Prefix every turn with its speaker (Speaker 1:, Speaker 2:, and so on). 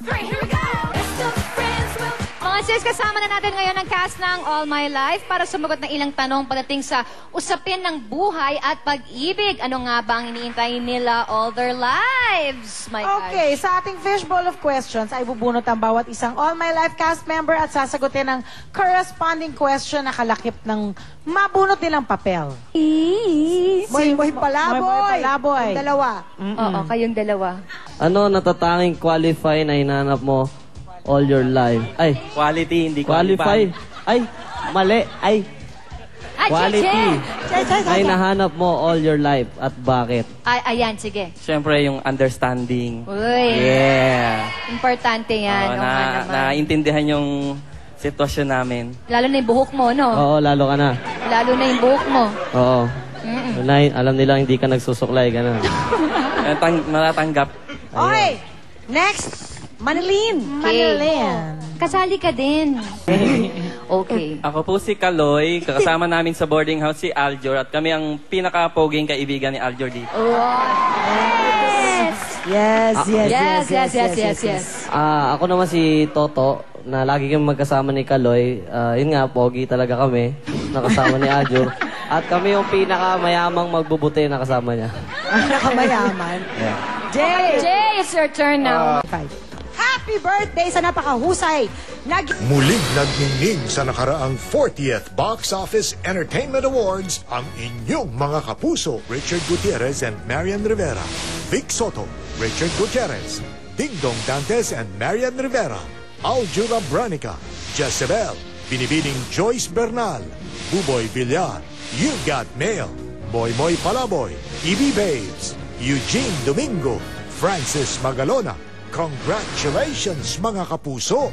Speaker 1: Here we go!
Speaker 2: Mga sis, kasama na natin ngayon ang cast ng All My Life para sumagot ng ilang tanong pagdating sa usapin ng buhay at pag-ibig. Ano nga ba ang iniintay nila all their lives? My
Speaker 3: Okay, sa ating fishbowl of questions ay bubunot ang bawat isang All My Life cast member at sasagutin ng corresponding question na kalakip ng mabunot nilang papel.
Speaker 4: Moy Palaboy.
Speaker 3: Moy Palaboy.
Speaker 4: Ang dalawa.
Speaker 2: Oo, kayong dalawa.
Speaker 5: Ano natatanging qualify na hinanap mo all your life? Ay,
Speaker 6: Quality, hindi
Speaker 5: qualify. Ay, mali. Ay,
Speaker 2: Ay,
Speaker 5: quality
Speaker 2: Cheche!
Speaker 5: na hinahanap mo all your life at bakit?
Speaker 2: Ay, ayan, sige.
Speaker 6: Siyempre, yung understanding.
Speaker 2: Uy,
Speaker 6: Yeah.
Speaker 2: importante yan. Oo nga naman.
Speaker 6: Naintindihan yung sitwasyon namin.
Speaker 2: Lalo na yung buhok mo, no?
Speaker 5: Oo, lalo ka na.
Speaker 2: Lalo na yung buhok mo.
Speaker 5: Oo. Alam nila hindi ka nagsusuklay, gano'n.
Speaker 6: Matatanggap.
Speaker 4: Okay, next. Manilin.
Speaker 3: Manilin.
Speaker 2: Kasali ka din. Okay.
Speaker 6: Ako po si Kaloy. Kasama namin sa boarding house si Aljor. At kami ang pinaka-poging kaibigan ni Aljor dito.
Speaker 2: Yes!
Speaker 4: Yes.
Speaker 5: Ako naman si Toto, na lagi kami magkasama ni Kaloy. Yun nga, pogi talaga kami, nakasama ni Ajur. At kami yung pinakamayamang magbubuti na kasama niya.
Speaker 4: Nakamayaman. Jay.
Speaker 2: Jay, it's your turn now.
Speaker 4: Happy birthday sa napakahusay.
Speaker 7: Muling nagningning sa nakaraang 40th Box Office Entertainment Awards ang inyong mga kapuso, Richard Gutierrez and Marian Rivera, Vic Soto, Richard Gutierrez, Dingdong Dantes and Marian Rivera, Aljura Branica, Jezebel, Binibining Joyce Bernal, Buboy Villar, You Got Mail, Moy Palaboy, EB Babes, Eugene Domingo, Francis Magalona. Congratulations mga kapuso!